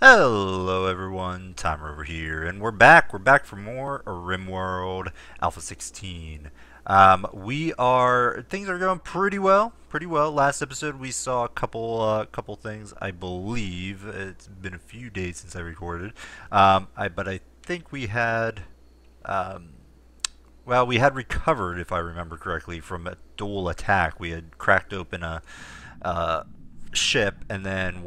Hello everyone, Tymerover here, and we're back. We're back for more RimWorld Alpha 16. Things are going pretty well, pretty well. Last episode we saw a couple things. I believe it's been a few days since I recorded. But I think um, we had recovered, if I remember correctly, from a dual attack. We had cracked open a uh, ship, and then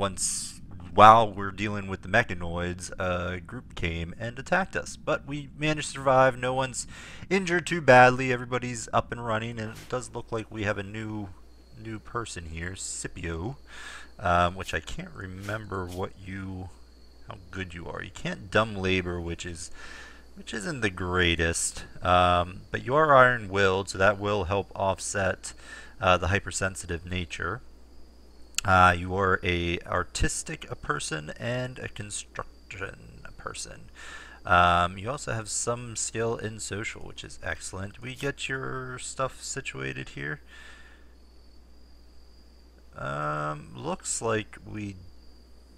while we're dealing with the mechanoids, a group came and attacked us. But we managed to survive. No one's injured too badly. Everybody's up and running, and it does look like we have a new person here, Scipio, which I can't remember how good you are. You can't dumb labor, which isn't the greatest, but you are iron-willed, so that will help offset the hypersensitive nature. You are a artistic person and a construction person. You also have some skill in social, which is excellent. We get your stuff situated here. Looks like we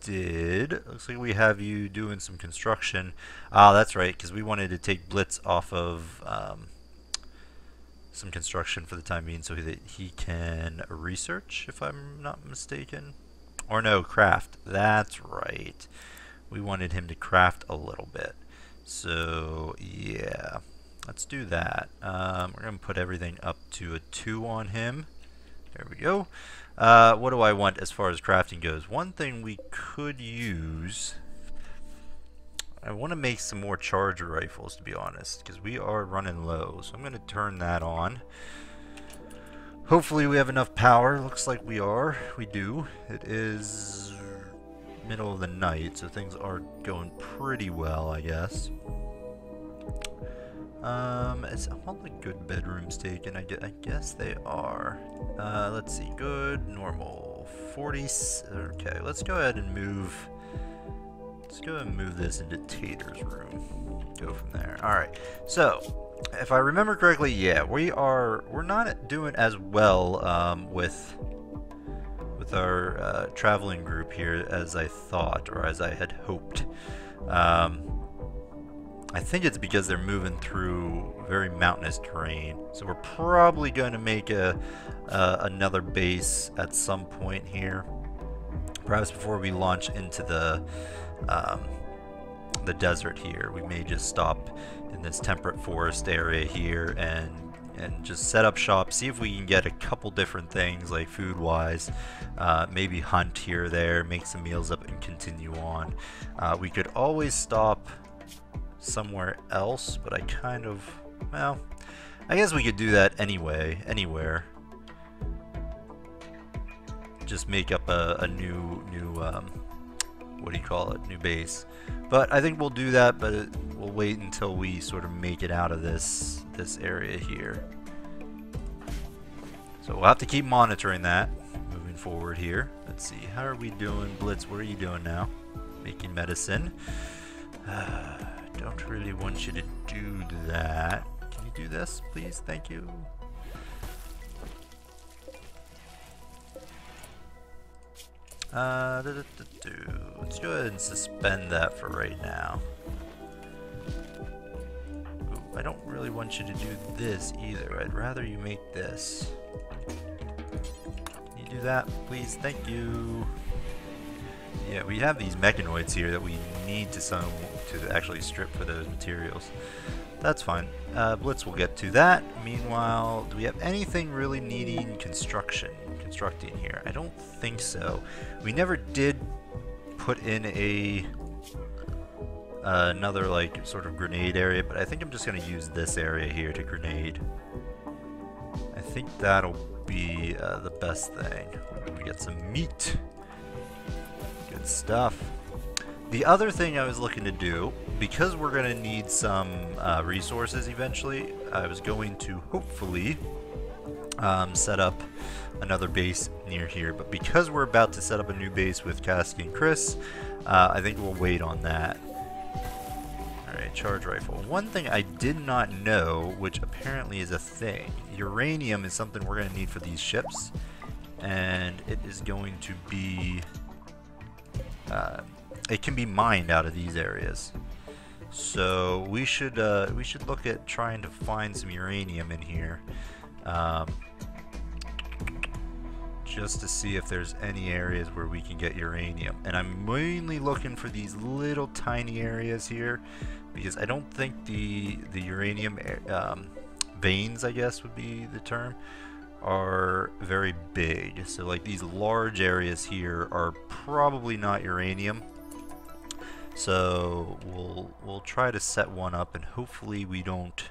did. Looks like we have you doing some construction. Ah, that's right, because we wanted to take Blitz off of some construction for the time being so that he can research, if I'm not mistaken. Or no, craft. That's right. We wanted him to craft a little bit. So, yeah. Let's do that. We're going to put everything up to a 2 on him. There we go. What do I want as far as crafting goes? One thing we could use... I want to make some more charger rifles, to be honest, because we are running low. So I'm going to turn that on. Hopefully we have enough power. Looks like we are. We do. It is middle of the night, so things are going pretty well, I guess. Is all the good bedrooms taken? I guess they are. Let's see. Good, normal, 40. Okay, let's go ahead and move. Let's go ahead and move this into Tater's room. Go from there. Alright, so if I remember correctly, yeah, we're not doing as well with our traveling group here as I thought, or as I had hoped. I think it's because they're moving through very mountainous terrain, so we're probably going to make another base at some point here, perhaps before we launch into the desert here. We may just stop in this temperate forest area here and just set up shop, see if we can get a couple different things like food wise, maybe hunt here or there, make some meals up and continue on. We could always stop somewhere else, but I guess we could do that anywhere. Just make up a new what do you call it, new base. But I think we'll do that, but we'll wait until we sort of make it out of this area here. So we'll have to keep monitoring that moving forward here. Let's see, how are we doing? Blitz, what are you doing now? Making medicine. Don't really want you to do that. Can you do this, please? Thank you. Let's go ahead and suspend that for right now. Ooh, I don't really want you to do this either. I'd rather you make this. Can you do that, please? Thank you. Yeah, we have these mechanoids here that we need to actually strip for those materials. That's fine. Blitz will get to that. Meanwhile, do we have anything really needing constructing here? I don't think so. We never did put in another like sort of grenade area, but I think I'm just going to use this area here to grenade. I think that'll be the best thing. We get some meat. Good stuff. The other thing I was looking to do, because we're going to need some resources eventually, I was going to hopefully set up another base near here. But because we're about to set up a new base with Cassie and Chris, I think we'll wait on that. Alright, charge rifle. One thing I did not know, which apparently is a thing, uranium is something we're going to need for these ships. And it is going to be... it can be mined out of these areas. So we should look at trying to find some uranium in here, just to see if there's any areas where we can get uranium. And I'm mainly looking for these little tiny areas here, because I don't think the uranium veins, I guess would be the term, are very big. So like these large areas here are probably not uranium. So we'll try to set one up, and hopefully we don't,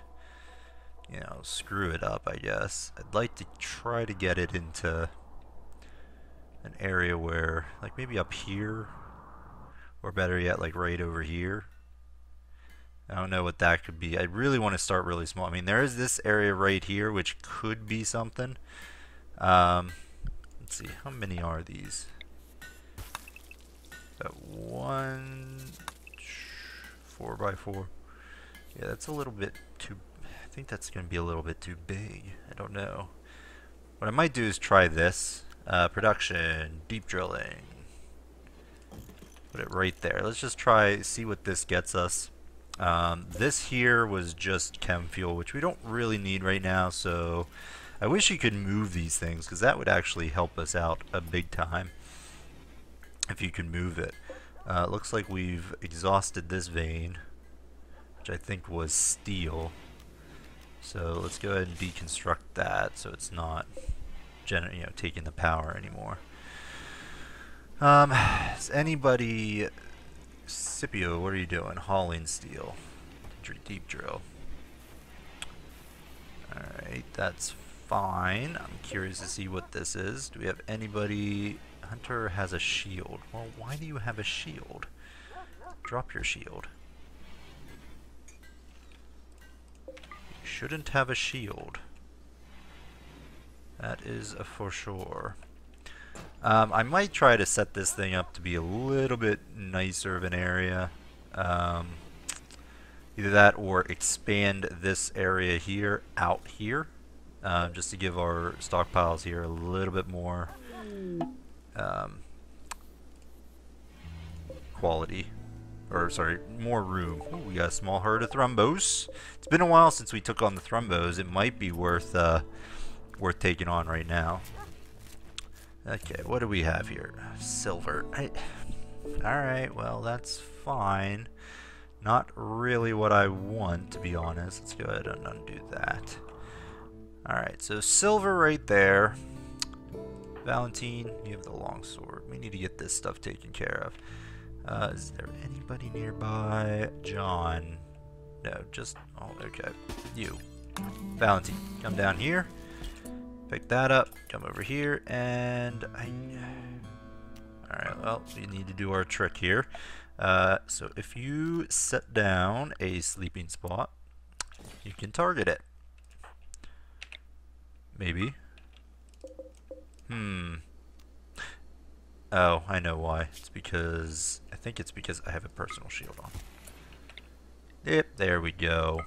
you know, screw it up, I guess. I'd like to try to get it into an area where, like maybe up here, or better yet, like right over here. I don't know what that could be. I really want to start really small. I mean, there is this area right here, which could be something. Let's see, how many are these? Got 1, 4x4. Yeah, that's a little bit too. I think that's going to be a little bit too big. I don't know. What I might do is try this. Production, deep drilling. Put it right there. Let's just try, see what this gets us. This here was just chem fuel, which we don't really need right now, so I wish you could move these things, because that would actually help us out a big time if you can move it. Looks like we've exhausted this vein, which I think was steel. So let's go ahead and deconstruct that so it's not taking the power anymore. Is anybody... Scipio, what are you doing? Hauling steel. Deep drill. Alright, that's fine. I'm curious to see what this is. Do we have anybody... Hunter has a shield. Well, why do you have a shield? Drop your shield. You shouldn't have a shield. That is a for sure. I might try to set this thing up to be a little bit nicer of an area. Either that or expand this area here out here, just to give our stockpiles here a little bit more quality, or sorry, more room. Ooh, we got a small herd of thrumbos. It's been a while since we took on the thrumbos. It might be worth taking on right now. Okay, what do we have here? Silver. Alright, well, that's fine. Not really what I want, to be honest. Let's go ahead and undo that. Alright, so silver right there. Valentine, you have the longsword. We need to get this stuff taken care of. Is there anybody nearby? John. No, just... Oh, okay. You. Valentine, come down here. Pick that up, come over here, and alright, well, we need to do our trick here. So if you set down a sleeping spot, you can target it. Maybe. Oh, I know why. It's because... I think it's because I have a personal shield on. Yep, there we go.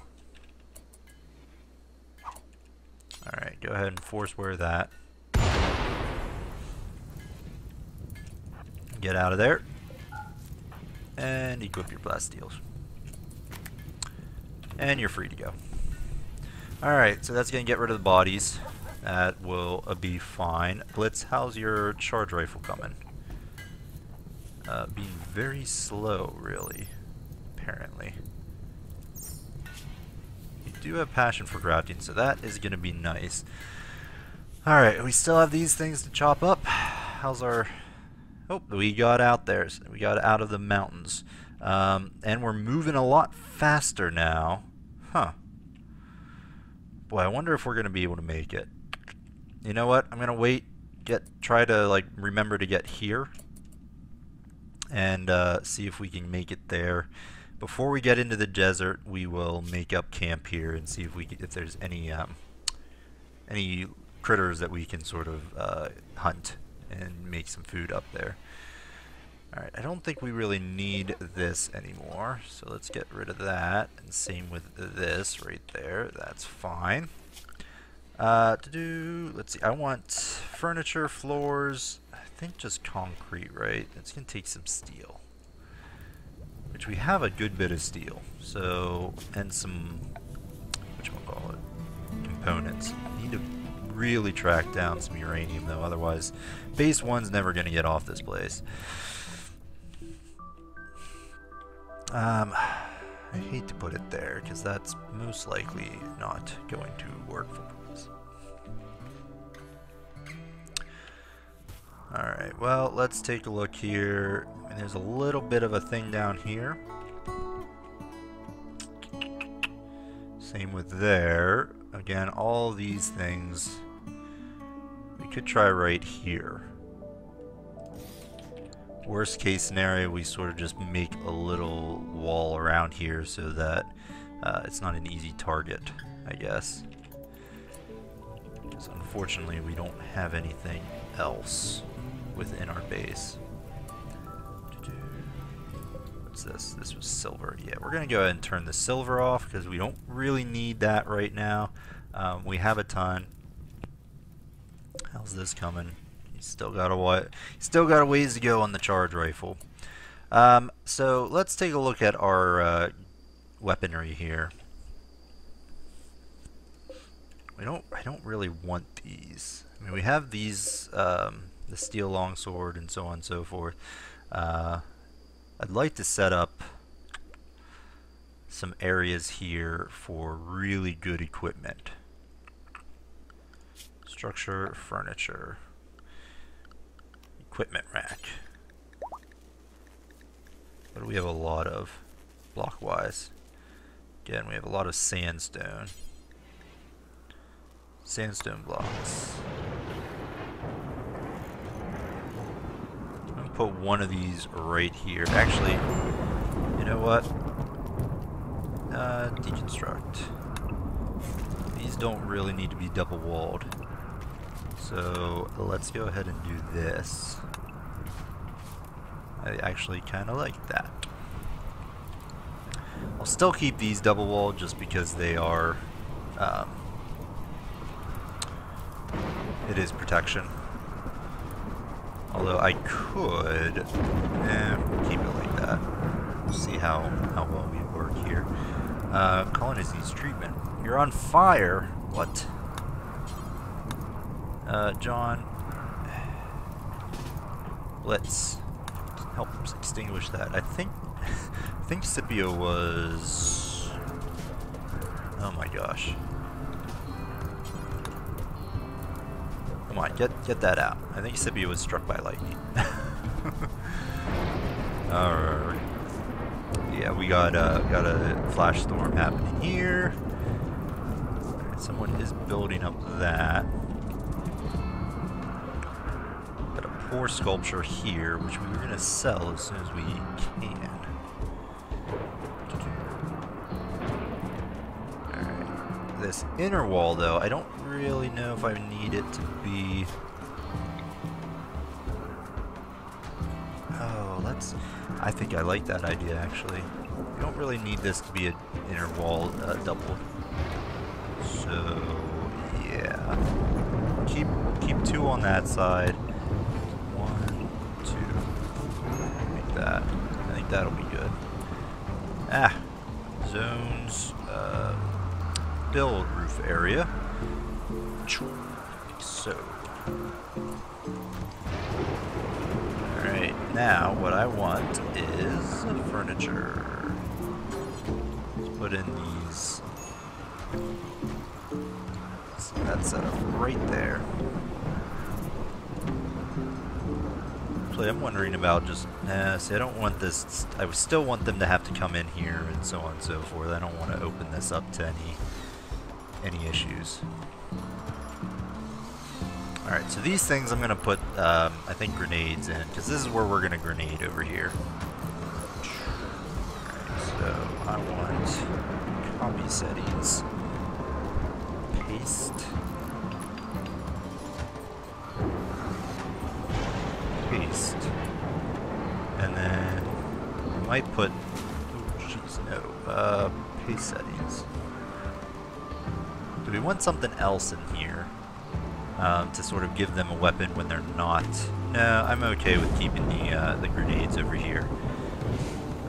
Alright, go ahead and force wear that. Get out of there. And equip your blast steels. And you're free to go. Alright, so that's going to get rid of the bodies. That will be fine. Blitz, how's your charge rifle coming? Being very slow, really. Apparently. Do have passion for grafting, so that is going to be nice. Alright, we still have these things to chop up. How's our... Oh, we got out there. We got out of the mountains. And we're moving a lot faster now. Huh. Boy, I wonder if we're going to be able to make it. You know what? I'm going to wait. Try to, like, remember to get here. And see if we can make it there. Before we get into the desert, we will make up camp here and see if there's any critters that we can sort of hunt and make some food up there. Alright, I don't think we really need this anymore, so let's get rid of that. And same with this right there. That's fine. Let's see. I want furniture, floors. I think just concrete, right? It's gonna take some steel. which we have a good bit of steel. So, and some, whatchamacallit, components. Need to really track down some uranium though, otherwise base 1's never going to get off this place. I hate to put it there because that's most likely not going to work for us. Alright, well, let's take a look here. I mean, there's a little bit of a thing down here. Same with there. Again, all these things we could try right here. Worst case scenario, we sort of just make a little wall around here so that it's not an easy target, I guess. Because unfortunately, we don't have anything else within our base. What's this? This was silver. Yeah, we're going to go ahead and turn the silver off because we don't really need that right now. We have a ton. How's this coming? Still got a ways to go on the charge rifle. So let's take a look at our weaponry here. I don't really want these. I mean, we have these, the steel longsword and so on and so forth. I'd like to set up some areas here for really good equipment. Structure, furniture. Equipment rack. What do we have a lot of block-wise? Again, we have a lot of sandstone. Sandstone blocks. I'm going to put one of these right here. Actually, you know what? Deconstruct. These don't really need to be double-walled. So let's go ahead and do this. I actually kind of like that. I'll still keep these double walled just because they are, it is protection. Although I could, keep it like that. We'll see how well we work here. Colonies needs treatment. You're on fire. What? John, let's help extinguish that. I think Scipio was... Oh my gosh. Come on, get that out. I think Scipio was struck by lightning. Alright. Yeah, we got a flash storm happening here. Alright, someone is building up that. Ore sculpture here, which we were going to sell as soon as we can. Alright. This inner wall, though, I don't really know if I need it to be... Oh, I think I like that idea, actually. We don't really need this to be an inner wall double. So, yeah. Keep two on that side. I think that'll be good. Zones, build roof area. So. Alright, now what I want is furniture. Let's put in these. So that's set up right there. I'm wondering about just, see, I don't want this, I still want them to have to come in here and so on and so forth. I don't want to open this up to any issues. Alright, so these things I'm going to put, I think, grenades in, because this is where we're going to grenade over here. Alright, so I want copy settings, paste. And then I might put, oh jeez, no, paste settings. Do we want something else in here to sort of give them a weapon when they're not? No, I'm okay with keeping the grenades over here.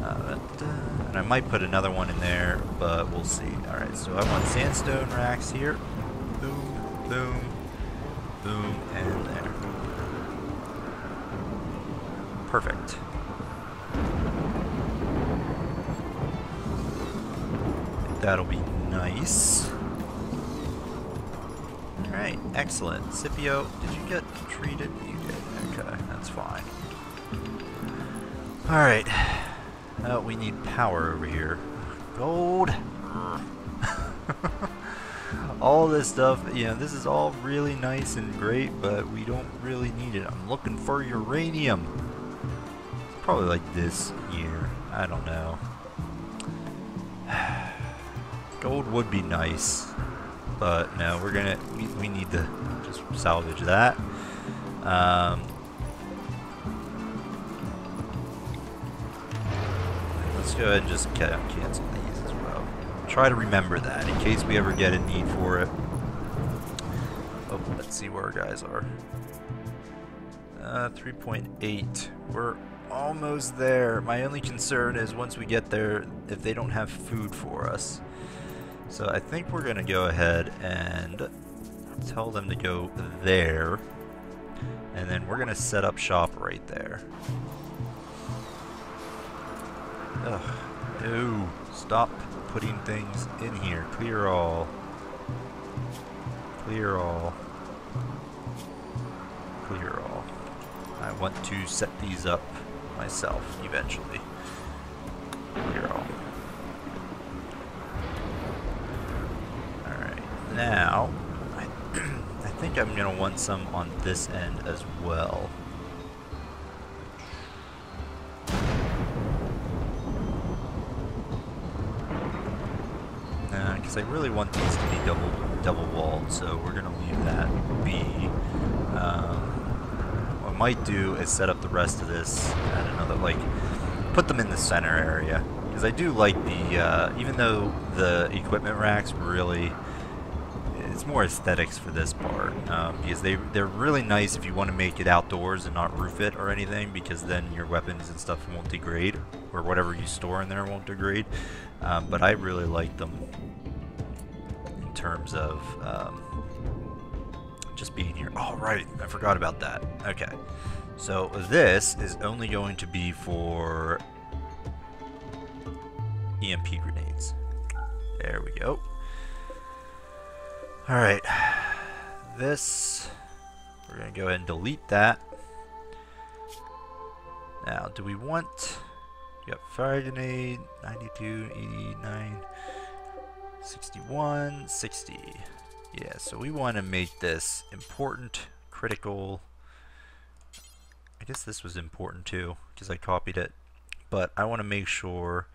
That And I might put another one in there, but we'll see. Alright, so I want sandstone racks here. Boom, boom, boom, and there. Perfect. That'll be nice. Alright, excellent. Scipio, did you get treated? You did. Okay, that's fine. Alright. Oh, we need power over here. Gold! All this stuff, you know, this is all really nice and great, but we don't really need it. I'm looking for uranium. It's probably like this year. I don't know. Gold would be nice, but no, we need to just salvage that. Let's go ahead and just cancel these as well. Try to remember that in case we ever get a need for it. Oh, let's see where our guys are. 3.8. We're almost there. My only concern is once we get there, if they don't have food for us. So I think we're going to go ahead and tell them to go there. And then we're going to set up shop right there. Ugh. No. Stop putting things in here. Clear all. Clear all. Clear all. I want to set these up myself eventually. Clear all. Alright. Now, I think I'm going to want some on this end as well. Because I really want these to be double walled, so we're going to leave that be. What I might do is set up the rest of this at another, like, put them in the center area. Because I do like the, even though the equipment racks really, it's more aesthetics for this part. Because they're really nice if you want to make it outdoors and not roof it or anything, because then your weapons and stuff won't degrade, or whatever you store in there won't degrade. But I really like them in terms of just being here. Oh, right, I forgot about that. Okay, so this is only going to be for EMP grenades. There we go. Alright, this, we're going to go ahead and delete that. Now, do we want, yep, fire grenade, 92, 89, 61, 60. Yeah, so we want to make this important, critical. I guess this was important too, because I copied it. But I want to make sure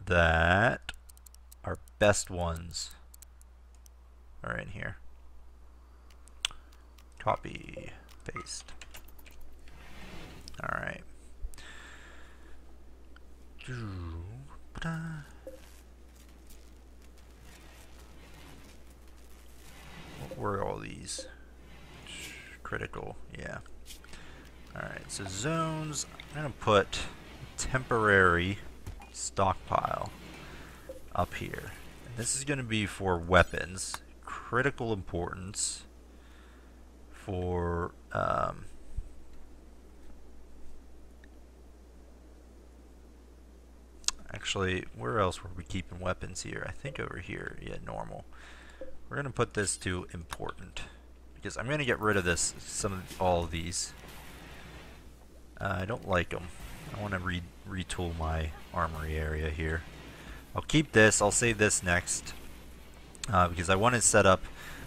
that our best ones are in here. Copy, paste. Alright. What were all these? Critical, yeah. Alright, so zones, I'm going to put temporary stockpile up here. And this is going to be for weapons, critical importance for actually, where else were we keeping weapons here? I think over here, yeah, normal. We're going to put this to important because I'm going to get rid of this, all of these. I don't like them. I want to retool my armory area here. I'll keep this. I'll save this next because I want to set up.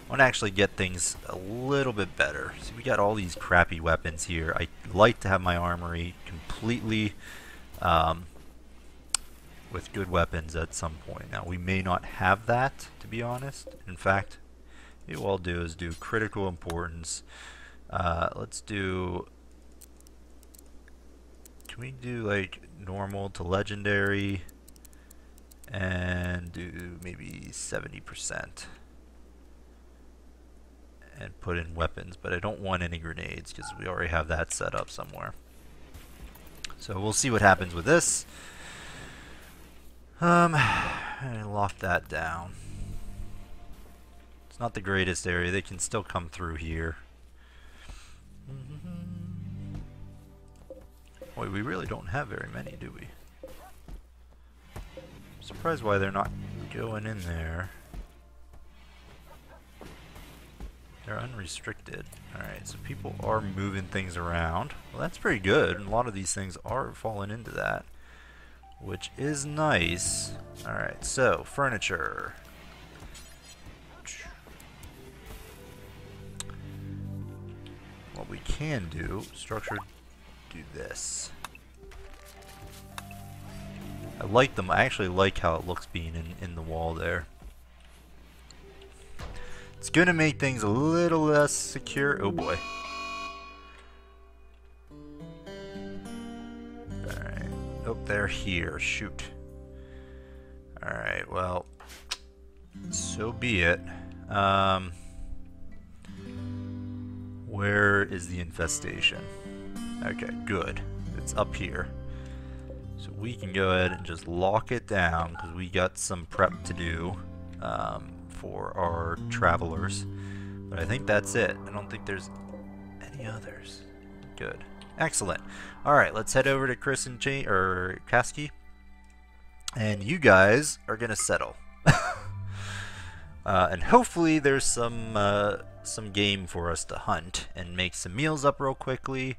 I want to actually get things a little bit better. See, we got all these crappy weapons here. I like to have my armory completely with good weapons at some point. Now, we may not have that, to be honest. In fact, maybe what I'll do is do critical importance. Let's do. Can we do like normal to legendary and do maybe 70% and put in weapons, but I don't want any grenades because we already have that set up somewhere. So we'll see what happens with this. I locked that down. It's not the greatest area. They can still come through here. Boy, we really don't have very many, do we? I'm surprised why they're not going in there. They're unrestricted. Alright, so people are moving things around. Well, that's pretty good. And a lot of these things are falling into that, which is nice. Alright, so furniture. What we can do, structure, do this. I like them. I actually like how it looks being in the wall there. It's going to make things a little less secure. Oh boy. Alright. Oh, they're here. Shoot. Alright, well, so be it. Where is the infestation? Okay, good. It's up here. So we can go ahead and just lock it down because we got some prep to do for our travelers. But I think that's it. I don't think there's any others. Good. Excellent. Alright, let's head over to Chris and Kasky. And you guys are going to settle. And hopefully there's some game for us to hunt and make some meals up real quickly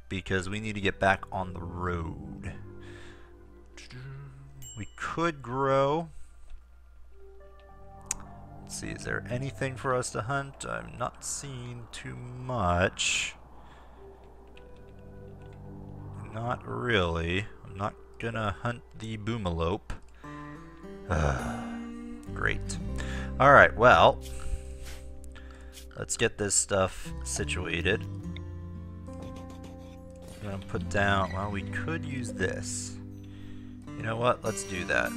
because we need to get back on the road. We could grow. Let's see, is there anything for us to hunt? I'm not seeing too much. Not really. I'm not gonna hunt the boomalope. Great. Alright, well, let's get this stuff situated. I'm gonna put down, well, we could use this. You know what? Let's do that.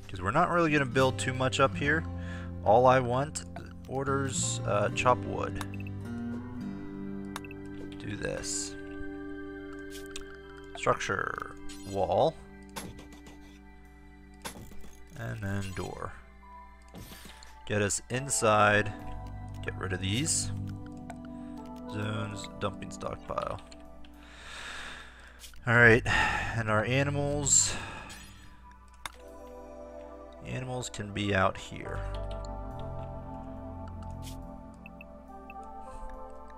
Because we're not really gonna build too much up here. All I want, orders chop wood. Do this. Structure, wall. And then door. Get us inside. Get rid of these. Zones, dumping stockpile. Alright, and our animals. The animals can be out here.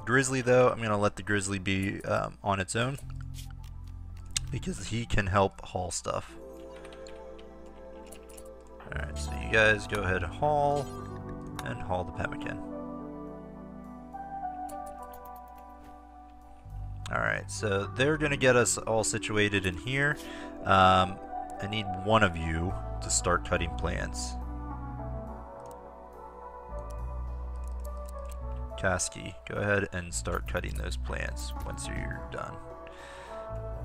Grizzly, though, I'm going to let the grizzly be on its own because he can help haul stuff. Alright, so you guys go ahead and haul the pemmican. Alright, so they're going to get us all situated in here. I need one of you to start cutting plants. Kasky, go ahead and start cutting those plants once you're done.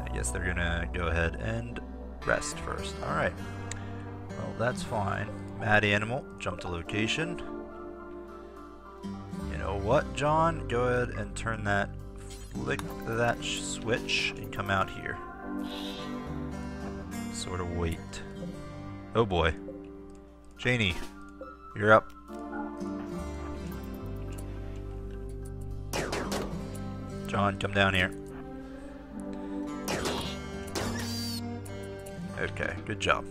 I guess they're going to go ahead and rest first. Alright, well that's fine. Mad animal, jump to location. You know what, John? Go ahead and turn that, flick that switch and come out here. Sort of wait. Oh boy. Janie, you're up. John, come down here. Okay, good job.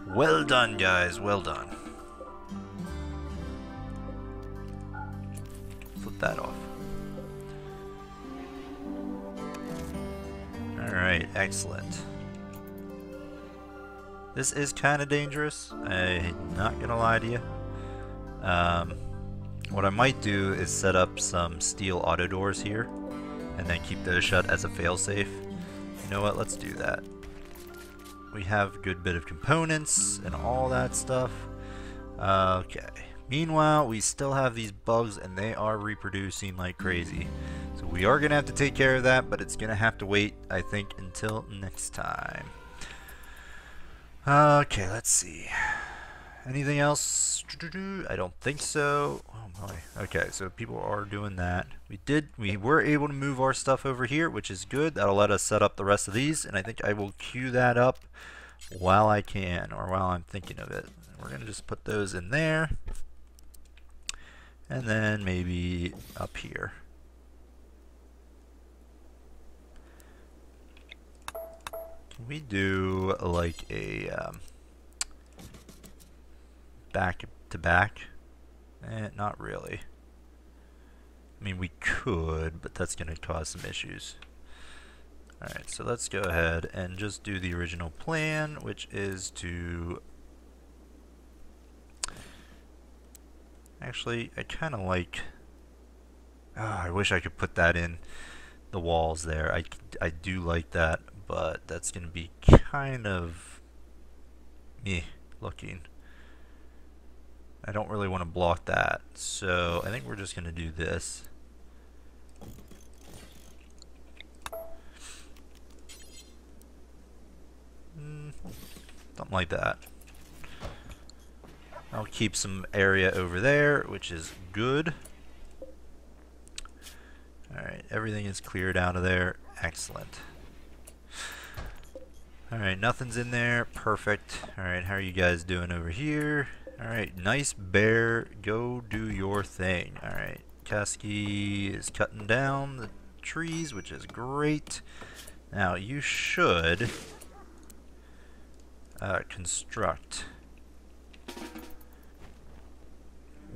Well done, guys, well done. Flip that off. Alright, excellent. This is kind of dangerous, I'm not gonna lie to you. What I might do is set up some steel auto doors here and then keep those shut as a failsafe. You know what, let's do that. We have a good bit of components and all that stuff. Okay. Meanwhile, we still have these bugs and they are reproducing like crazy. So we are going to have to take care of that, but it's going to have to wait, I think, until next time. Okay, let's see. Anything else? I don't think so. Oh my. Okay, so people are doing that. We were able to move our stuff over here, which is good. That'll let us set up the rest of these, and I think I will queue that up while I can, or while I'm thinking of it. We're gonna just put those in there, and then maybe up here. Can we do like a back to back? Not really. I mean, we could, but that's going to cause some issues. Alright, so let's go ahead and just do the original plan, which is to... Actually, I kind of like... Oh, I wish I could put that in the walls there. I do like that, but that's going to be kind of... meh looking. I don't really want to block that, so I think we're just going to do this. Something like that. I'll keep some area over there, which is good. Alright, everything is cleared out of there. Excellent. Alright, nothing's in there. Perfect. Alright, how are you guys doing over here? Alright, nice bear. Go do your thing. Alright, Kasky is cutting down the trees, which is great. Now, you should construct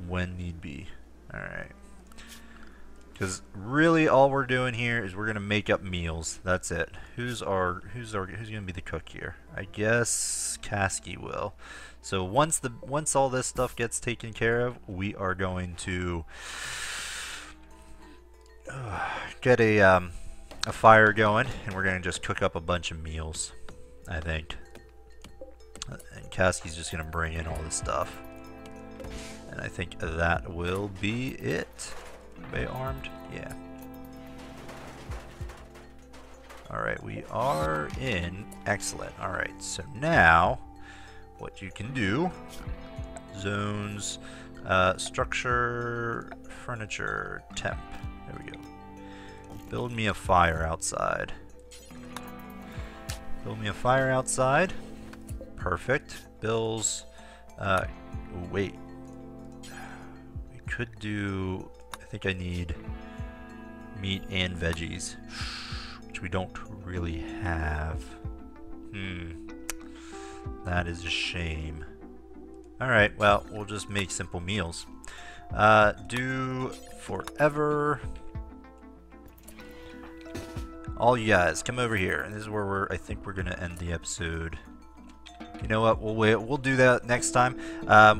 when need be. Alright. Because really all we're doing here is we're gonna make up meals. That's it. Who's gonna be the cook here? I guess Kasky will. So once all this stuff gets taken care of, we are going to get a fire going, and we're gonna just cook up a bunch of meals, I think. And Kasky's just gonna bring in all this stuff, and I think that will be it. Are they armed? Yeah. Alright, we are in. Excellent. Alright, so now what you can do, zones, structure, furniture, temp. There we go. Build me a fire outside. Build me a fire outside. Perfect. Bills. Wait. We could do... I think I need meat and veggies, which we don't really have. That is a shame. Alright, well, we'll just make simple meals. Do forever. All you guys, come over here. And this is where I think we're gonna end the episode. You know what, we'll do that next time.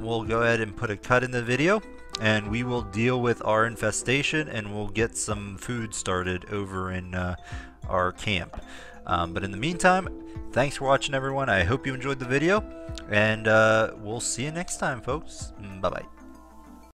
We'll go ahead and put a cut in the video, and we will deal with our infestation, and we'll get some food started over in our camp. But in the meantime, thanks for watching, everyone. I hope you enjoyed the video, and we'll see you next time, folks. Bye-bye.